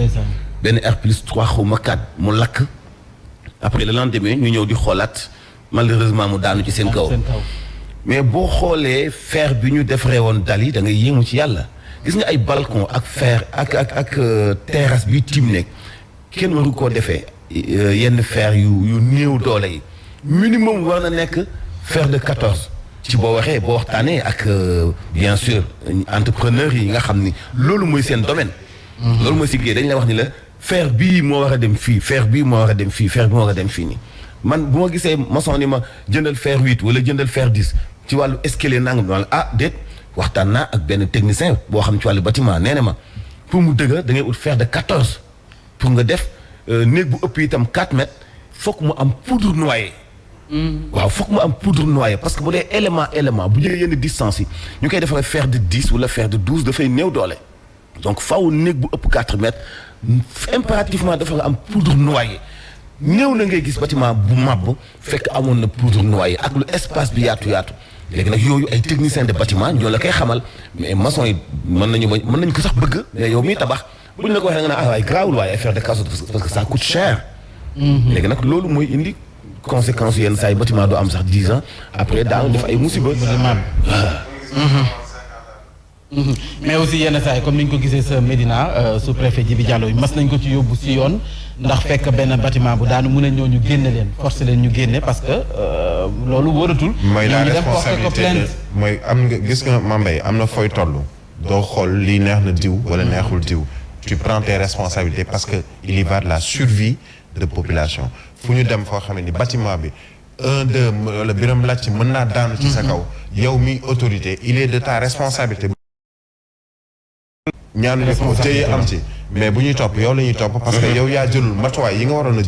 benn R+3 xawma 4 mu lakk après le lendemain ñu ñëw di xoolaat malheureusement mu daanu ci seen kaw mais boo xoolee fer bi ñu defaree woon dal yi da ngay yéemu ci yàlla gis nga ay balcon ak fer ak terrasse bi tiim nekk kenn waru koo defee yenn fer yu néew doole yi minimum war na nekk fer de 14 ci boo waxtaanee ak bien sûr entrepreneurs yi nga xam ni loolu mooy seen domaine. loolu mooy si liggéey dañ la wax ni la fer bii moo war a dem fii fer bii moo war a dem fii fer bi moo war a dem fii nii man bu ma gisee maçon ni ma jëndal fer 8 wala jëndal fer 10 ci wàllu escalier nangam wala déet waxtaan naa ak benn technicien boo xam ci wàllu bâtiment nee na ma pour mu dëgër da ngay ut fer de 14. pour nga def néeg bu ëpp itam 4 mètres fokk mu am poudre noyée. waaw fokk mu am poudre noyée parce que bu dee élément bu jëlee yenn distance yi ñu koy defaree fer de 10 wala fer de 12 dafay néew doole. donc faaw néeg bu ëpp 4 mètres impérativement dafa nga am poudre noyée néew na ngay gis bâtiment bu màbb fekk amoon na poudre noyée ak lu espace bi yaatu. léegi nag yooyu ay techniciens de bâtiment ñoo la koy xamal mais maçon yi mën nañu ko sax bëgg mais yow miy tabax. bu ñu la ko waxee nga ne waaye garaawul waaye affaire de casse parce que ça coûte cher. léegi nag loolu mooy indi conséquence yenn saa yi bâtiment doo am sax 10 ans après daanu def ay musiba. mais aussi yenn saa yi comme ni ñu ko gisee sa Médina sous-préfet Djibi Diallo yi mas nañ ko ci yóbbu si yoon ndax fekk benn bâtiment bu daanu mun a ñëw ñu génne leen forcer leen ñu génne parce que loolu wóoratul. mooy la responsabilité mooy am nga gis nga Mambay am na fooy toll. doo xool lii neex na diw wala neexul diw. tu prends tes responsabilités parce que il y va de la survie de population fu ñu dem foo xam ne ni bâtiment bi wala Biram Lacc mën naa daanu ci sa kaw yow mi autorité il est de ta responsabilité ñaanuñu ko téye am ci mais bu ñuy topp yow la ñuy topp parce que yow yaa jëlul matuwaay yi nga waroon a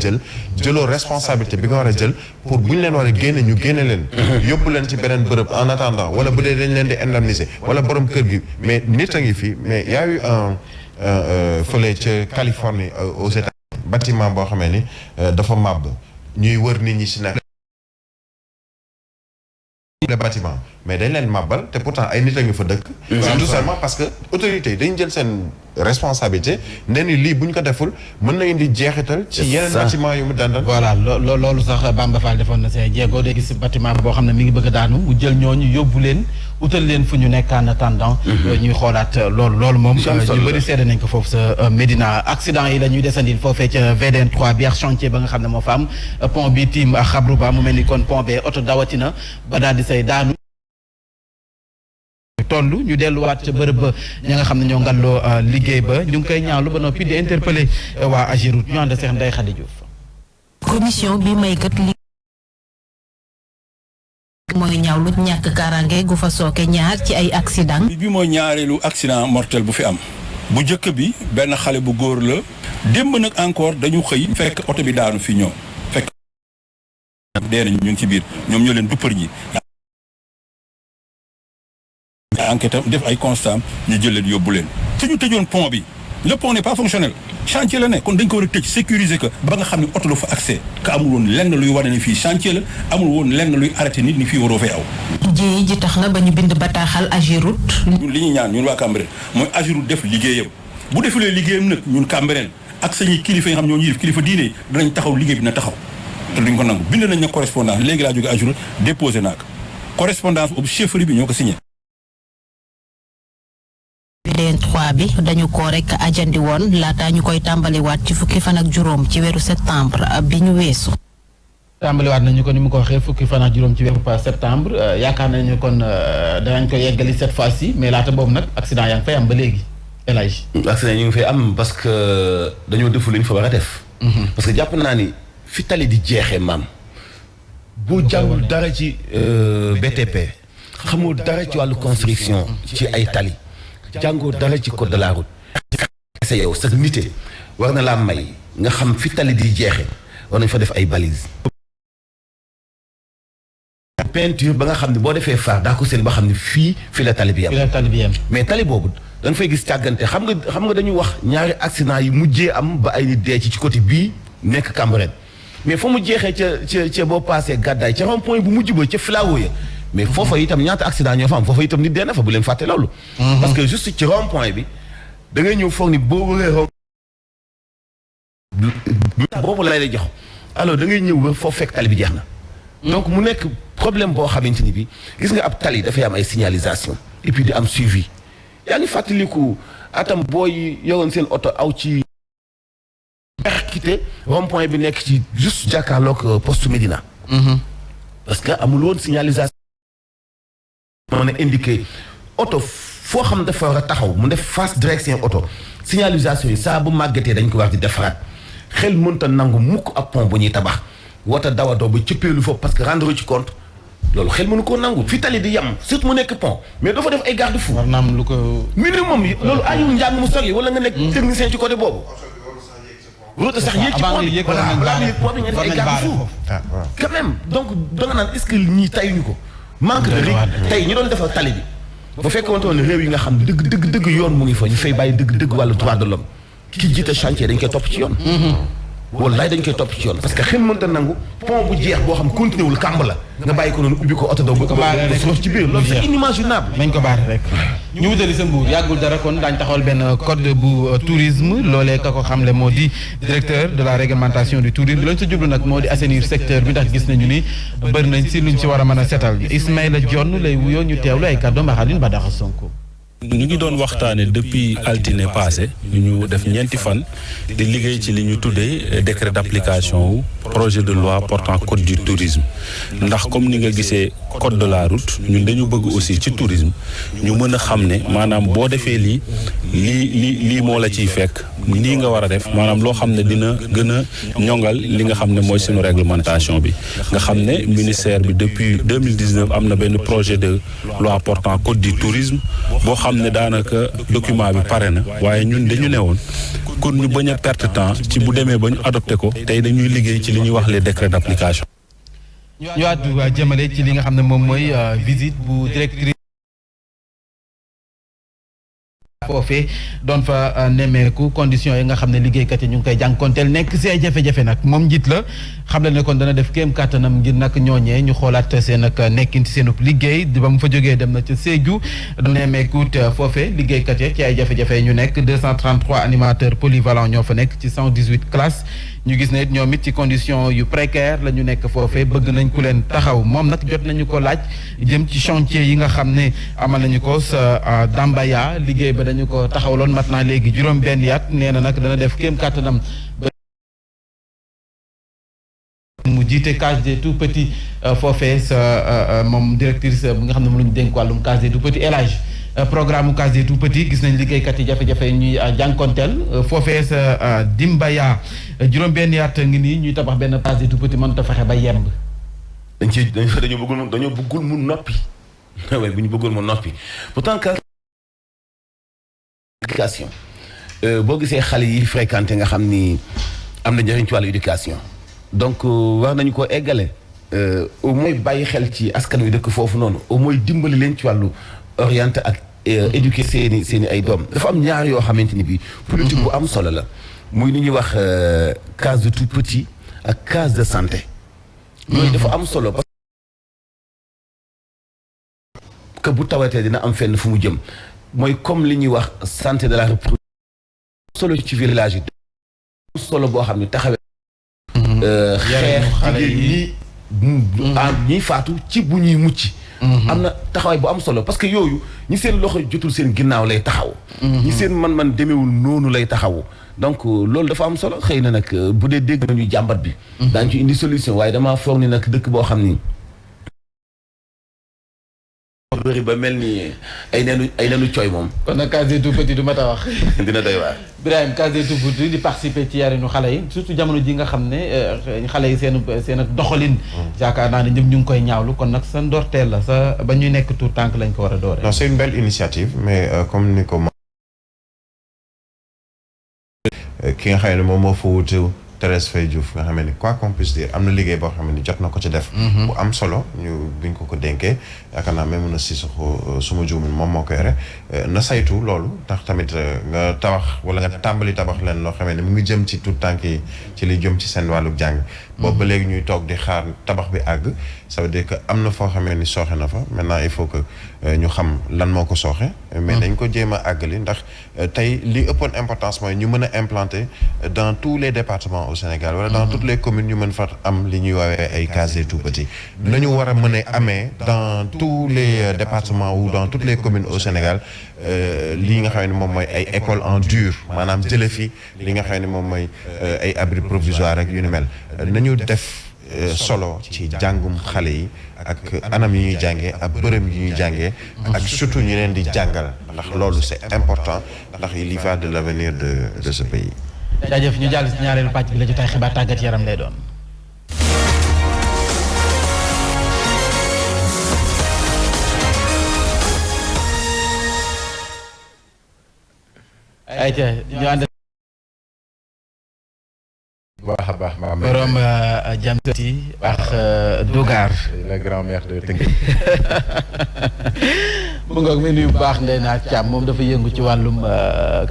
jëloo responsabilité bi nga war a jël pour bu ñu leen war a génne ñu génne leen yóbbu leen ci beneen bërëb en attendant wala bu dee dañ leen di indemniser wala borom kër gi mais nit a ngi fii mais y a eu fële ca Californie aux États-Unis bâtiment boo xamee ni dafa màbb ñuy wër nit ñi si nekk le bâtiment mais dañ leen màbbal te pourtant ay nit a ngi fa dëkk c'est tout seulement parce que autorités yi dañ jël seen responsabilité ne ni lii bu ñu ko deful mën na indi jeexital ci yeneen bâtiment yu mu dandal voilà loolu sax Bamba Fall defoon na see jéego de gis bâtiment boo xam ne mi ngi bëgg a daanu mu jël ñooñu yóbbu leen utal leen fu ñu nekk en attendant ñuy xoolaat loolu moom ñu bëri seede nañ ko foofu sa Médina accident yi la ñuy desandil foofee ca VDN 3 bi ak chantier ba nga xam ne moo fa am pont bi tiim ak xabru ba mu mel ni kon pont bee oto dawatina ba daal di say daanu toll ñu delluwaat ca bërëb ba ña nga xam ne ñoo ngalloo liggéey ba ñu ngi koy ñaawlu ba noppi di interpeller waa Ageroute ñu ànd Seex Ndeye Khady Diouf. commission bi may kat li mooy ñaawlu ñàkk kaaraange gu fa sooke ñaar ci ay accident bi mooy ñaareelu accident mortel bu fi am bu njëkk bi benn xale bu góor la démb nag encore dañu xëy fekk oto bi daanu fi ñoom fekk dee nañu ñu ngi ci biir ñoom ñoo leen duppar ñi enquête am def ay constat ñu jël leen yóbbu leen su ñu tëjoon pont bi le pont n'est pas fonctionnel chantier la ne kon dañ ko war a tëj sécuriser ko ba nga xam ne oto la fa accès ka amul woon lenn luy wane ni fii chantier la amul woon lenn luy arrêté nit ni fii waroo fay aw jéey ji tax na ba ñu bind bataaxal Ageroute ñun li ñuy ñaan ñun waa Cambérène mooy Ageroute def liggéeyam bu defulee liggéeyam nag ñun Cambérène ak sañuy kilifa yi nga xam ñoo ñu yëf kilifa diine danañ taxaw liggéey bi na taxaw te duñ ko nangu bind nañ na correspondance léegi laa jóge Ageroute déposé naa ko correspondance boobu chefferie bi ñoo ko signé VDN 3 bi dañu ko rek ajandi woon laata ñu koy tàmbaliwaat ci fukki fan ak juróom ci weeru septembre bi ñu weesu. tàmbaliwaat nañu ko ni mu ko waxee fukki fan ak juróom ci weeru septembre yaakaar nañu kon danañ ko yeggali cette fois-ci mais laata boobu nag accident yaa ngi fay am ba léegi El Hadj. accident ñu ngi fay am parce que dañoo defu li ñu fa war a def. parce que jàpp naa ni fi tali di jeexee maam. boo jàngul dara ci BTP. xamoo dara ci wàllu construction ci ay tali. jàngoo dara ci code de la route. sa yow sa nité war na laa may nga xam fi tali di jeexe war nañ fa def ay balises. peinture ba nga xam ne boo defee phare daa ko seen ba xam ne fii la tali bi yam mais tali boobu da nga fay gis càggante xam nga dañu wax ñaari accident yi mujjee am ba ay nit dee ci côté bii nekk Cambérène mais fa mu jeexee ca boo paasee gàddaay ca rond point bu mujj ba ca Filao ya mais foofa itam ñaata accident ñoo fa am foofa itam nit dee na fa bu leen fàtte loolu. parce que juste ci rond point bi da ngay ñëw foog ni boo wëree rond. boobu lay jox alors da ngay ñëw foofu fekk tali bi jeex na. donc mu nekk problème boo xamante ni bi gis nga ab tali dafay am ay signalisation et puis di am suivi yaa ngi fàttaliku atam booy yoroon seen oto aw ci. quitté rond point bi nekk ci juste jàkkaarloog poste Médina. parce que amul woon signalisation. mën a indiqué oto foo xam dafa war a taxaw mu def face direction oto signalisation yi saa bu màggatee dañ ko war di defaraat xel mënta nangu mukk ab pont bu ñuy tabax wata dawadoo ba cëppeelu foofu parce que rendre ci compte loolu xel mënu koo nangu fi tali di yem surtout mu nekk pont mais dafa def ay garde-fou. war na am lu ko. minimum yi loolu aayul njàng mu sori wala nga nekk technicien ci côté boobu. route sax yéeg ci pont bi voilà balaa yéeg pont bi nga def ay garde-fou quand même donc da nga naan est-ce que ñii tayuñu ko. manque de rythme tey ñu doon defar tali bi bu fekkoon woon réew yi nga xam dëgg yoon mu ngi fa ñu fay bàyyi dëgg wàllu droit de l'homme ki jiite chantier dañ koy topp ci yoon. wallaay dañ koy topp ci yoon parce que xel mënta nangu pont bu jeex boo xam continué wul kàmb la nga bàyyi ko noonu ubbi ko oto daw ba sof ci biir loolu c'est inimaginable. nañ ko baare rek ñu wutali sa Mbuur yàggul dara kon daañ taxawal benn code bu tourisme loolee ka ko xamle moo di directeur de la réglementation du tourisme lañ sa jublu nag moo di assainir secteur bi ndax gis nañu ni bëri nañ si luñ ci war a mën a setal Ismaïla Dione lay wuyoo ñu teewlu ay kàddu Mahaline Badara Sonko. ñu ngi doon waxtaane depuis altine passé ñu def ñeenti fan di liggéey ci li ñu tuddee décret d'application wu projet de loi portant code du tourisme ndax comme ni nga gisee code de la route ñun dañu bëgg aussi ci tourisme ñu mën a xam ne maanaam boo defee lii moo la ciy fekk nii nga war a def maanaam loo xam ne dina gën a ñongal li nga xam ne mooy suñu réglementation bi nga xam ne ministère bi depuis 2019 am na benn projet de loi portant code du tourisme boo xam ne daanaka document bi pare na waaye ñun dañu ne woon pour ñu bañ a perte temps ci bu demee ba ñu adopté ko tey dañuy liggéey ci li ñuy wax les décrets d'application. ñu àddu jëmale ci li nga xam ne moom mooy visite bu directrice foofee doon fa nemmeeku conditions yi nga xam ne liggéeykat yi ñu ngi koy jànkonteel nekk si ay jafe-jafe nag moom njiit la xam ne kon dana def kéem kàttanam ngir nag ñooñee ñu xoolaat seen ak nekkin ci seenub liggéey ba mu fa jógee dem na ca Sédhiou nemmeekut foofee liggéeykat yi ci ay jafe-jafe ñu nekk 233 animateurs polyvalents ñoo fa nekk ci 118 classes ñu gis ne ñoom it ci condition yu précaire la ñu nekk foofee bëgg nañ ku leen taxaw moom nag jot nañu ko laaj jëm ci chantier yi nga xam ne amal nañu ko sa Dambaya liggéey ba dañu ko taxawloon mat naa léegi juróom benn yaat nee na nag dana def kéem kàttanam mu jiite case des tout petits foofee sa moom directrice bi nga xam ne moom la ñu dénk wàllum case des tout petits élage programme case des tout petits gis nañ liggéeykat yi jafe-jafe ñuy jànkonteel foofee sa Dimbaya juróom benn yaat ngi nii ñuy tabax benn case des tout petits mënut a fexe ba yemb. dañoo bëggul mu noppi waaye bu ñu bëggul mu noppi pourtant éducation boo gisee xale yi fréquenté nga xam ni am na njëriñ ci wàllu éducation donc war nañu ko eggale au moins bàyyi xel ci askan wi dëkk foofu noonu au moins dimbali leen ci wàllu orienté ak éduquer seeni ay doom dafa am ñaar yoo xamante ni bii politique bu am solo la muy li ñuy wax case de tout petit ak case de santé yooyu dafa am solo parce que bu tawatee dina am fenn fu mu jëm mooy comme li ñuy wax santé de la reproduction solo ci village yi solo boo xam ne taxawee xeex jigéen ñi faatu ci bu ñuy mucc am na taxawaay bu am solo parce que yooyu ñi seen loxo jotul seen ginnaaw lay taxaw ñi seen man demewul noonu lay taxawu donc loolu dafa am solo xëy na nag bu dee dégg nañu jàmbat bi daañu ci indi solution waaye damaa foog ni nag dëkk boo xam ni bëri ba mel ni ay neenu cooy moom kon nag case des tout petits du ma ta wax dina doy waar Birahim case des tout petits di participer ci yarinu xale yi surtout jamono ji nga xam ne xale yi seen doxalin yaakaar naa ne ñëpp ñu ngi koy ñaawlu kon nag sa ndorteel la sa ba ñuy nekk tout tànk lañ ko war a doore non c'est une belle initiative mais comme ni ko ki nga xam ne moom moo fa wutu Thérèse Faye Diouf nga xam ne quoi qu'on puisse dire am na liggéey boo xam ne jot na ko ci def bu am solo ñu buñ ko dénkee yaakaar naa même na si suma juumul moom moo ko yore na saytu loolu ndax tamit nga tabax wala nga tàmbali tabax leen loo xam ne mu ngi jëm ci tout tànk yi ci li jëm ci seen wàllu jàng boobu ba léegi ñuy toog di xaar tabax bi àgg ça veut dire que am na foo xamee ni sooxe na fa maintenant il faut que ñu xam lan moo ko sooxe mais dañ ko jéem a àggali ndax tey li ëppoon importance mooy ñu mën a implanter dans tous les départements au Sénégal wala dans toutes les communes ñu mën fa am li ñuy woowee ay cases des tout petits nañu war a mën a amee dans tous les départements ou dans toutes les communes au Sénégal lii nga xam ne moom mooy ay écoles en dur maanaam jële fi li nga xam ne moom mooy ay abris provisoires ak yu ni mel nañu def solo ci jàngum xale yi ak anam yi ñuy jàngee ak bërëm yi ñuy jàngee ak surtout ñu leen di jàngal ndax loolu c'est important ndax il y va de l'avenir de ce pays. jaajëf ñu jàll si ñaareelu pàcc bi la jotaay xibaar tàggat yaram lay doon. ayca ñu ànd baax a baax maam borom Jamtati ak Dougar la grand-mère de Tëngéej mu ngoog mi nuyu bu baax Ndeye Naar Thiam moom dafa yëngu ci wàllum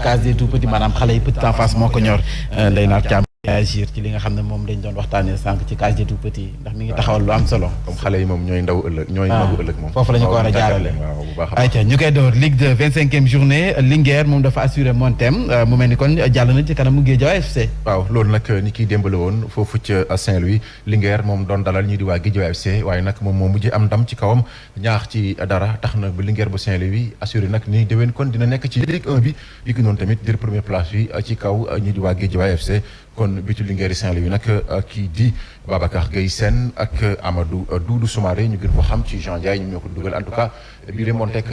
case des tout petits maanaam xale yi petite enfance moo ko ñor Ndeye Naar Thiam réagir ci li nga xam ne moom lañ doon waxtaanee sànq ci case des tout petits ndax mi ngi taxawal lu am solo comme xale yi moom ñooy ndaw ëllëg ñooy magu ëllëg moom foofu la ñu ko war a jaarale waaw bu baax ayca ñu koy door Ligue de 25e journée Linguère moom dafa assuré montem mu mel ni kon jàll na ci kanamu Guédiawaye FC waaw loolu nag ni kiy démbale woon foofu ca Saint-Louis Linguère moom doon dalal ñii di waa Guédiawaye FC waaye nag moom moo mujjee am ndam ci kawam ñaax ci dara tax na ba Linguère bu Saint-Louis assuré nag ni déwén kon dina nekk ci Ligue 1 bi yi ki noonu tamit jël première place bi ci kaw ñii di waa Guédiawaye FC kon bitu Linguère Saint-Louis nag kii di Babacar Gueye Sène ak Amadou Doudou Soumaré ñu gën ko xam ci Jean Ndiaye ñu ñoo ko dugal en tout cas bi remonté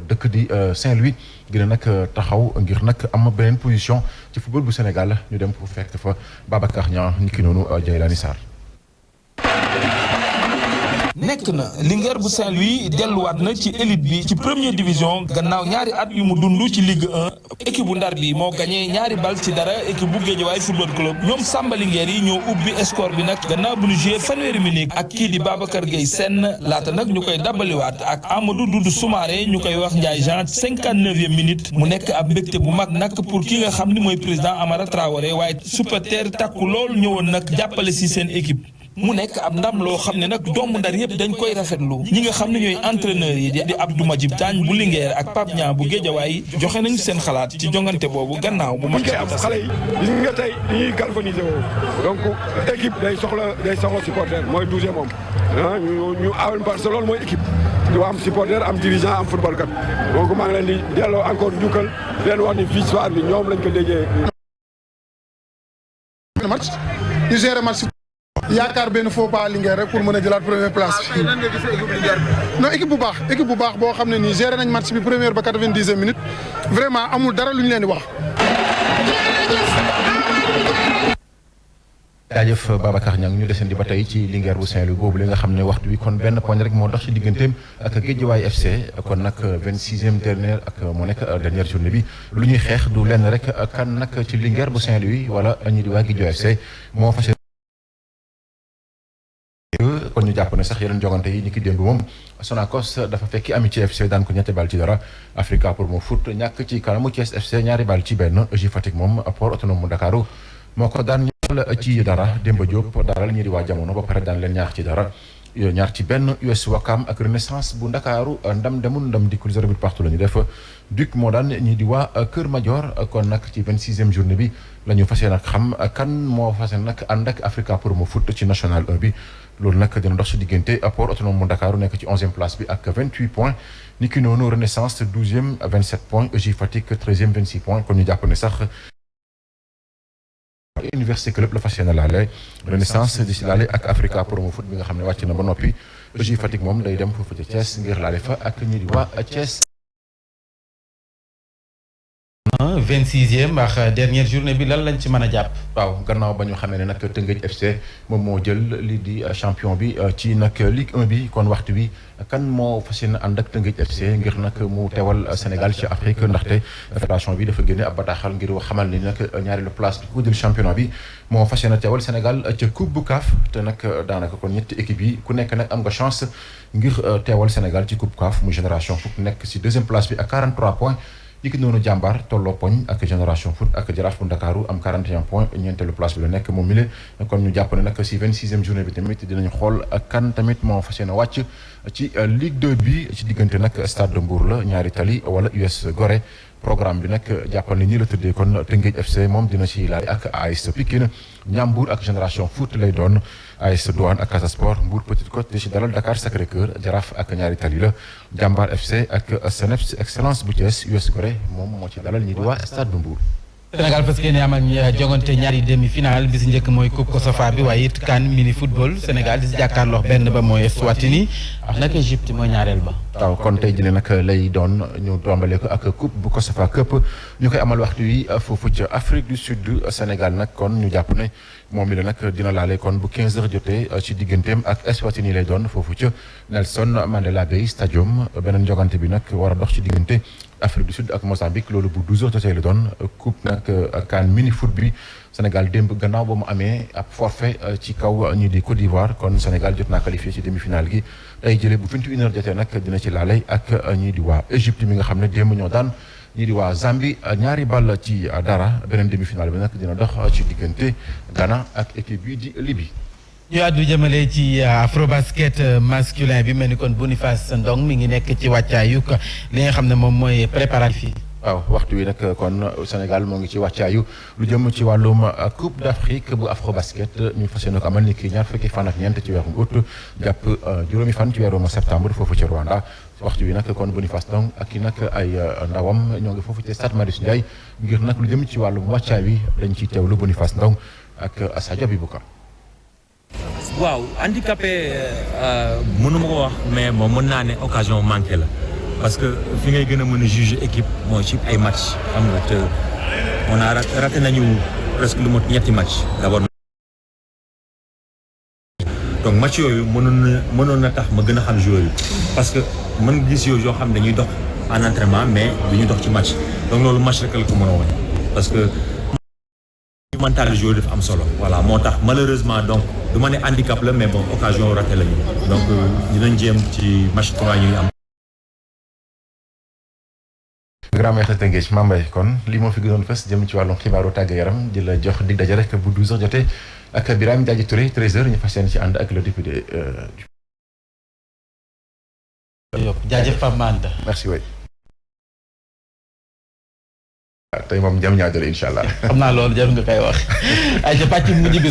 dëkk di Saint-Louis gën a nag taxaw ngir nag am beneen position ci football bu Sénégal ñu dem fu fekk fa Babacar Niang ñi ki noonu Jaylani Sarr. nekk na Linguère bu Saint-Louis delluwaat na ci élite bi ci première division gannaaw ñaari at yu mu dund ci Ligue 1 équipe bu Ndar bi moo gagné ñaari bal ci dara équipe bu Guédiawaye football club ñoom Samba Linguère yi ñoo ubbi score bi nag gannaaw bu ñu joué fanweeri minute ak kii di Babacar Gueye Sène laata nag ñu koy dabbaliwaat ak Amadou Doudou Soumaré ñu koy wax Ndiaye Jean 59e minute mu nekk ab mbégte bu mag nag pour ki nga xam ni mooy président Amara Traoré waaye supporter takku lool ñëwoon nag jàppale si seen équipe. mu nekk ab ndam loo xam ne nag doomu Ndar yëpp dañ koy rafetlu ñi nga xam ne ñooy entraîneurs yi di Abdou Majib Diagne bu Linguère ak Pape Niang bu Guédiawaye joxe nañu seen xalaat ci jongante boobu gannaaw bu mag am xale yi gis nga tey dañuy galvaniser woo donc équipe day soxla supporter mooy 12e moom ñu awen parce que loolu mooy équipe du am supporter am dirigeant am football kat donc maa ngi leen di delloo encore njukkal leen wax ni victoire bi ñoom lañ ko déggee match ñu gérer match yaakaar benn faux pas Linguère rek pour mën a jëlaat première place bi. nan nga gisee équipe Linguère bi. non équipe bu baax boo xam ne nii géré nañ match bi première ba 90e minute vraiment amul dara lu ñu leen di wax. jaajëf Babacar Niang ñu desandi ba tey ci Linguère bu Saint-Louis boobu li nga xam ne waxtu wi kon benn poñ rek moo dox ci digganteem ak Guédiawaye FC kon nag 26e dernière ak moo nekk dernière journée bi lu ñuy xeex du lenn rek kan nag ci Linguère bu Saint-Louis wala ñi di waa Guédiawaye FC moo fas kon ñu jàpp ne sax yeneen jogante yi ñi ki démb moom Sonacos dafa fekki Amitié FC daan ko ñetti bal ci dara Africa pour mo foot ñàkk ci kanamu Thiès FC ñaari bal ci benn EJ Fatick moom Port Autonome mu Dakaru moo ko daan ci dara Demba Diop daral ñi di waa jamono ba pare daan leen ñaar ci dara ñaar ci benn US Wakam ak Renaissance bu Ndakaaru ndam demul ndam dikkul 0 but partout la ñu def Duc moo daan ñi di waa Kër Madior kon nag ci 26e journée bi la ñu fas yéene nag xam kan moo fas yéene nag ànd ak Africa pour mo foot ci national 1 bi loolu nag dina dox ci diggante Port Autonome mu Ndakaaru nekk ci 11e place bi ak 28 points ni ki noonu Renaissance 12e 27 points EJ Fatick 13e 26 points kon ñu jàpp ne sax Université Club la fas yéene laale Renaissance di si laale ak Africa Promo Foot bi nga xam ne wàcc na ba noppi EJ Fatick moom day dem foofu ca Thiès ngir laale fa ak ñi di waa Thiès. 26e ak dernière journée bi lan lañ ci mën a jàpp. waaw gannaaw ba ñu xamee ne nag Tëngéej FC moom moo jël lii di champion bi ci nag Ligue 1 bi kon waxtu bi kan moo fas yéene ànd ak Tëngéej FC ngir nag mu teewal Sénégal ci Afrique ndaxte fédération bi dafa génne ab bataaxal ngir xamal ni nag ñaareelu place bi ku jël championnat bi moo fas yéene teewal Sénégal ca coupe bu CAF te nag daanaka kon ñetti équipe yi ku nekk nag am nga chance ngir teewal Sénégal ci coupe CAF mu génération foot nekk si 2e place bi ak 43 points. ñi ki noonu jàmbaar tolloo poñ ak génération foot ak jaraaf bu Ndakaaru am 41 points ñeenteelu place bi la nekk moom mi le kon ñu jàpp ne nag si 26e journée bi tamit dinañu xool kan tamit moo fas yéene wàcc ci Ligue 2 bi ci diggante nag Stade de Mbour la ñaari tali wala US Gorée programme bi nag jàppal ni ñi la tëddee kon Tëngéej FC moom dina ci laaj ak AS Pikine Ndiambour ak génération foot lay doon AS Douane ak Casa Sport Mbour Petite Côte di ci dalal Dakar Sacré-Cœur Jaraaf ak ñaari tali la Jambar FC ak Seneps Excellence bu Thiès US Gorée moom moo ci dalal ñi di waa Stade bu Mbour. Sénégal parce que yéen amal jogante ñaari demi-finale bi si njëkk mooy Coupe Kosofa bi waaye it CAN mini football Sénégal di si jàkkaarloo benn ba mooy Eswatini ak nag Égypte mooy ñaareel ba. waaw kon tey jii nag lay doon ñu tombale ko ak Coupe bu Kosofa Cup ñu koy amal waxtu wi foofu ca Afrique du Sud Sénégal nag kon ñu jàpp ne moom mi la nag dina laale kon bu 15h jotee ci digganteem ak Eswatini lay doon foofu ca Nelson Mandela Bay Stadium beneen jogante bi nag war a dox ci diggante Afrique du Sud ak Mozambique loolu bu 12h jotee la doon coupe nag CAN mini foot bi Sénégal démb gannaaw ba mu amee ab forfait ci kaw ñi di Côte d'Ivoire kon Sénégal jot naa qualifié ci demi-finale gi tey jëlee bu 21h jotee nag dina ci laale ak ñi di waa Égypte mi nga xam ne démb ñoo daan ñi di waa Zambie ñaari ball ci dara beneen demi-finale bi nag dina dox ci diggante Ghana ak équipe bi di Libye. ñu àddu jëmale ci afrobasket masculin bi mel ni kon Boniface Ndong mi ngi nekk ci wàccaayu li nga xam ne moom mooy préparatif yi. waaw waxtu wi nag kon Sénégal moo ngi ci wàccaayu lu jëm ci wàllum Coupe d'Afrique bu afrobasket ñu fas yéene ko amal ni ki ñaar fukki fan ak ñeent ci weeru août jàpp juróomi fan ci weeru septembre foofu ci Rwanda waxtu wi nag kon Boniface Ndong ak i nag ay ndawam ñoo ngi foofu ci stade Marius Ndiaye ngir nag lu jëm ci wàllum wàccaay wi dañ ciy teewlu Boniface Ndong ak Sadio Abibouka. waaw handicapé mënuma ko wax mais moom mën naa ne occasion manqué la parce que fi ngay gën a mën a juger équipe mooy ci ay match xam nga te on a raté nañu presque lu mot ñetti match d'abord. donc match yooyu mënoon na tax ma gën a xam joueur yi parce que mën gis yooyu yoo xam ne dañuy dox en entraînement mais du ñu dox ci match donc loolu match rek la ko mën a wane parce que mental joueur dafa am solo voilà moo tax malheureusement donc du ma ne handicap la mais bon occasion raté lañu donc dinañ jéem ci match 3 ñuy am. Grand Maître Tëngéej Mambay kon lii moo fi gënoon fës jëm ci wàllum xibaaru tàggat yaram di la jox dig daje rek bu 12h jotee ak Birame Diadji Touré 13h ñu fas yéene ci ànd ak le député. jaajëf Pape Manta. merci waay. tey moom jam ñaadale incha allah. xam naa loolu jarul nga koy wax. ay ca pàcc mujj bi